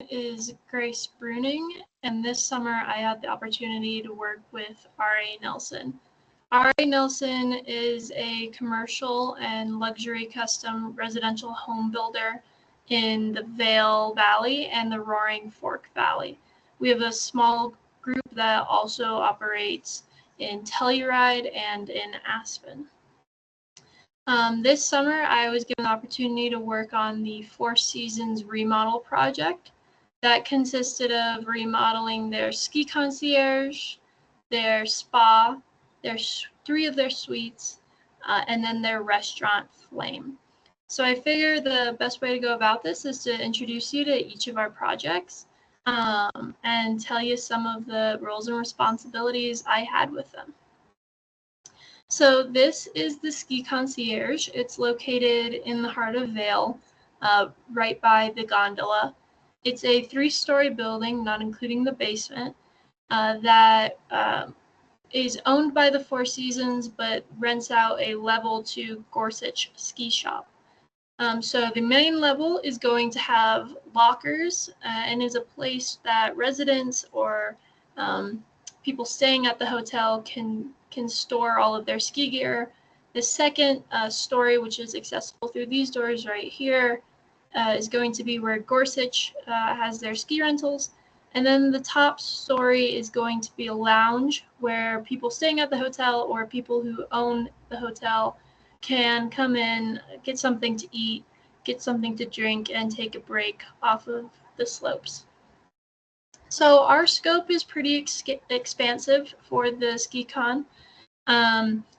is Grace Bruening, and this summer I had the opportunity to work with R.A. Nelson. R.A. Nelson is a commercial and luxury custom residential home builder in the Vail Valley and the Roaring Fork Valley. We have a small group that also operates in Telluride and in Aspen. This summer, I was given the opportunity to work on the Four Seasons remodel project that consisted of remodeling their ski concierge, their spa, three of their suites, and then their restaurant Flame. So I figure the best way to go about this is to introduce you to each of our projects and tell you some of the roles and responsibilities I had with them. So this is the ski concierge. It's located in the heart of Vail, right by the gondola. It's a 3-story building, not including the basement, that is owned by the Four Seasons, but rents out a level to Gorsuch Ski Shop. So the main level is going to have lockers and is a place that residents or people staying at the hotel can store all of their ski gear. The second story, which is accessible through these doors right here, is going to be where Gorsuch has their ski rentals. And then the top story is going to be a lounge where people staying at the hotel or people who own the hotel can come in, get something to eat, get something to drink, and take a break off of the slopes. So our scope is pretty expansive for the SkiCon.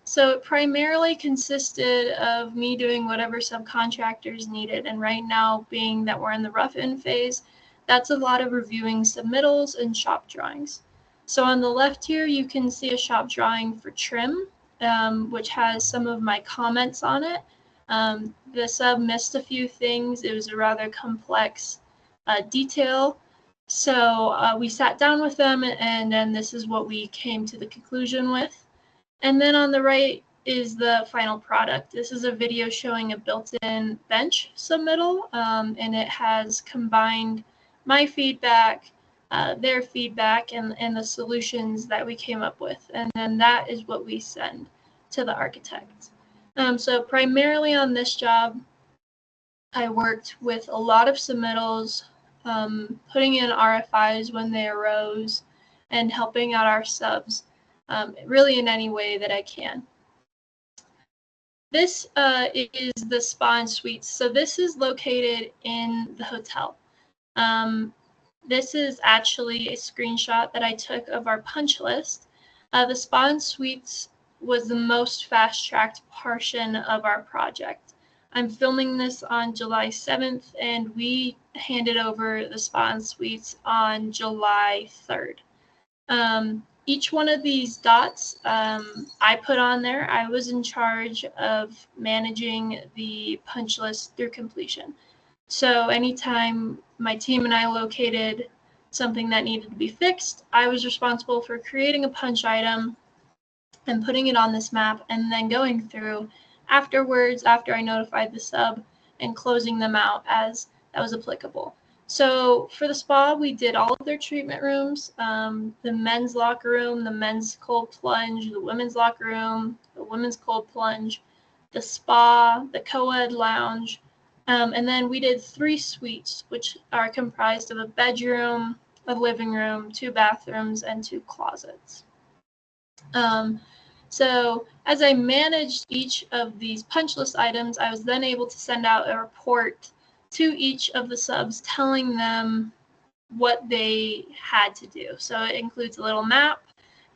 So it primarily consisted of me doing whatever subcontractors needed. And right now, being that we're in the rough-in phase, that's a lot of reviewing submittals and shop drawings. So on the left here, you can see a shop drawing for trim, which has some of my comments on it. The sub missed a few things. It was a rather complex detail. So we sat down with them, and then this is what we came to the conclusion with. And then on the right is the final product. This is a video showing a built-in bench submittal, and it has combined my feedback, their feedback, and the solutions that we came up with. And then that is what we send to the architect. So primarily on this job, I worked with a lot of submittals, putting in RFIs when they arose, and helping out our subs really in any way that I can. This is the spa and suites. So this is located in the hotel. This is actually a screenshot that I took of our punch list. The spa and suites was the most fast-tracked portion of our project. I'm filming this on July 7th, and we handed over the spa and suites on July 3rd. Each one of these dots I put on there. I was in charge of managing the punch list through completion. So anytime my team and I located something that needed to be fixed, I was responsible for creating a punch item and putting it on this map, and then going through afterwards, after I notified the sub, and closing them out as that was applicable. So for the spa, we did all of their treatment rooms, the men's locker room, the men's cold plunge, the women's locker room, the women's cold plunge, the spa, the co-ed lounge, and then we did 3 suites, which are comprised of a bedroom, a living room, 2 bathrooms, and 2 closets. So as I managed each of these punch list items, I was then able to send out a report to each of the subs telling them what they had to do. So it includes a little map,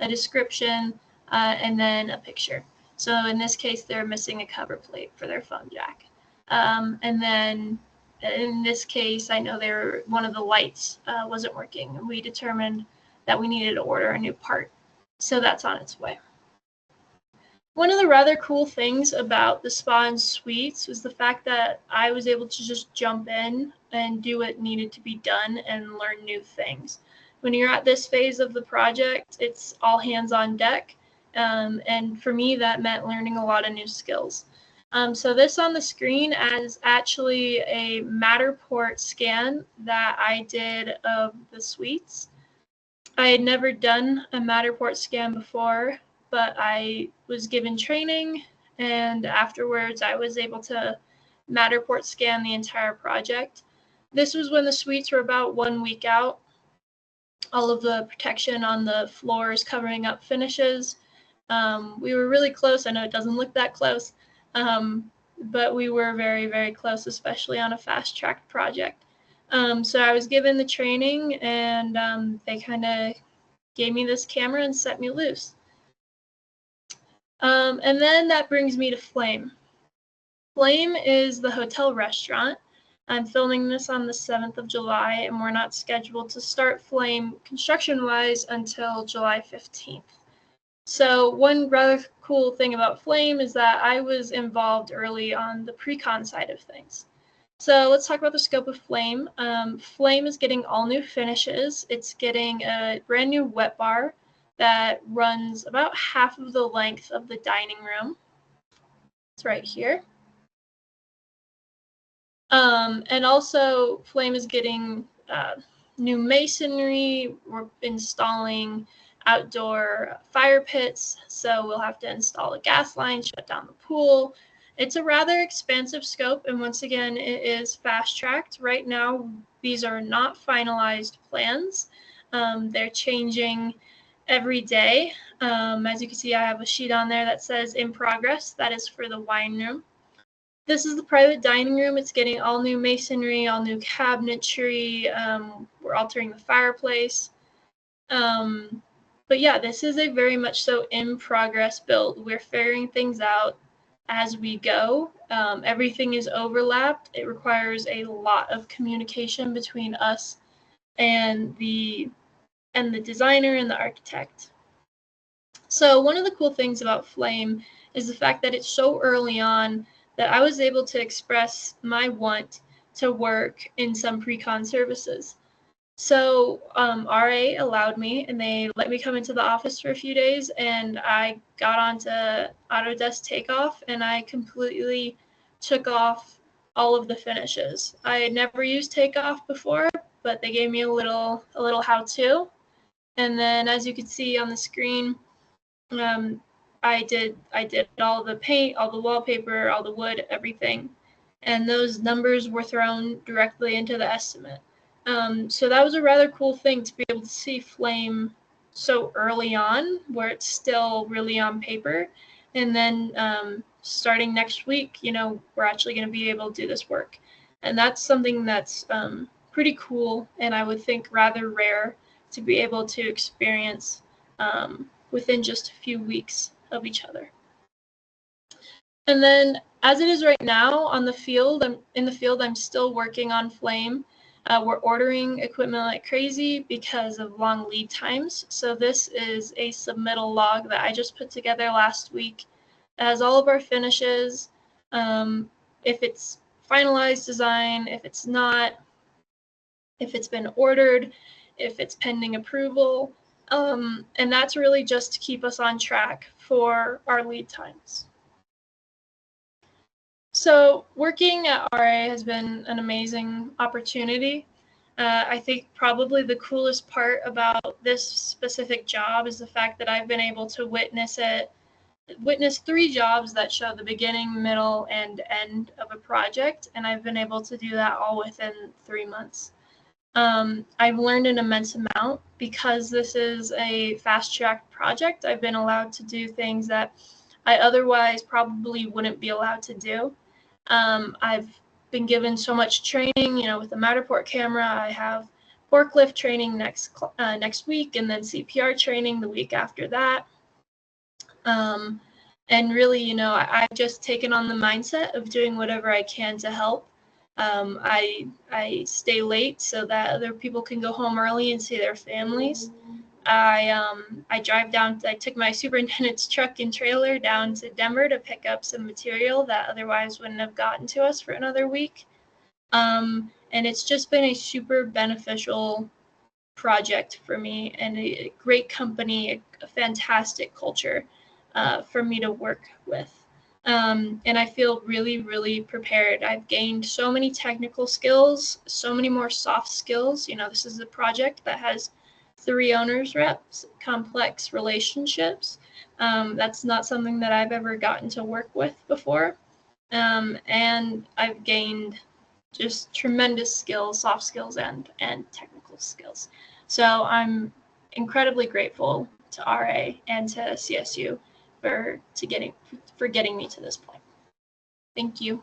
a description, and then a picture. So in this case, they're missing a cover plate for their phone jack. And then in this case, I know one of the lights wasn't working, and we determined that we needed to order a new part. So that's on its way. One of the rather cool things about the spa and suites was the fact that I was able to just jump in and do what needed to be done and learn new things. When you're at this phase of the project, it's all hands on deck. And for me, that meant learning a lot of new skills. So this on the screen is actually a Matterport scan that I did of the suites. I had never done a Matterport scan before, but I was given training, and afterwards I was able to Matterport scan the entire project. This was when the suites were about 1 week out. All of the protection on the floors covering up finishes. We were really close. I know it doesn't look that close, but we were very, very close, especially on a fast-tracked project. So I was given the training, and they kind of gave me this camera and set me loose. And then that brings me to Flame. Flame is the hotel restaurant. I'm filming this on the 7th of July, and we're not scheduled to start Flame construction-wise until July 15th. So one rather cool thing about Flame is that I was involved early on the pre-con side of things. So let's talk about the scope of Flame. Flame is getting all new finishes. It's getting a brand new wet bar that runs about half of the length of the dining room. It's right here. And also Flame is getting new masonry. We're installing outdoor fire pits, so we'll have to install a gas line, shut down the pool. It's a rather expansive scope, and once again, it is fast-tracked. Right now, these are not finalized plans. They're changing every day. As you can see, I have a sheet on there that says in progress. That is for the wine room. This is the private dining room. It's getting all new masonry, all new cabinetry. We're altering the fireplace. But yeah, this is a very much so in progress build. We're figuring things out as we go. Everything is overlapped. It requires a lot of communication between us and the designer and the architect. So one of the cool things about Flame is the fact that it's so early on that I was able to express my want to work in some pre-con services. So RA allowed me, and they let me come into the office for a few days, and I got onto Autodesk Takeoff, and I completely took off all of the finishes. I had never used Takeoff before, but they gave me a little how-to. And then, as you can see on the screen, I did all the paint, all the wallpaper, all the wood, everything, and those numbers were thrown directly into the estimate. So that was a rather cool thing to be able to see Flame so early on, where it's still really on paper, and then starting next week, we're actually going to be able to do this work, and that's something that's pretty cool, and I would think rather rare to be able to experience within just a few weeks of each other. And then, as it is right now on the field, I'm still working on Flame. We're ordering equipment like crazy because of long lead times. So this is a submittal log that I just put together last week. It has all of our finishes, if it's finalized design, if it's not, if it's been ordered, if it's pending approval. And that's really just to keep us on track for our lead times. So working at RA has been an amazing opportunity. I think probably the coolest part about this specific job is the fact that I've been able to witness 3 jobs that show the beginning, middle, and end of a project, and I've been able to do that all within 3 months. I've learned an immense amount because this is a fast-tracked project. I've been allowed to do things that I otherwise probably wouldn't be allowed to do. I've been given so much training, with the Matterport camera. I have forklift training next week, and then CPR training the week after that. And really, I've just taken on the mindset of doing whatever I can to help. I stay late so that other people can go home early and see their families. I drive down. I took my superintendent's truck and trailer down to Denver to pick up some material that otherwise wouldn't have gotten to us for another week. And it's just been a super beneficial project for me, and a great company, a fantastic culture for me to work with. And I feel really, really prepared. I've gained so many technical skills, so many more soft skills. This is a project that has 3 owners reps, complex relationships. That's not something that I've ever gotten to work with before. And I've gained just tremendous skills, soft skills and technical skills. So I'm incredibly grateful to RA and to CSU for getting me to this point. Thank you.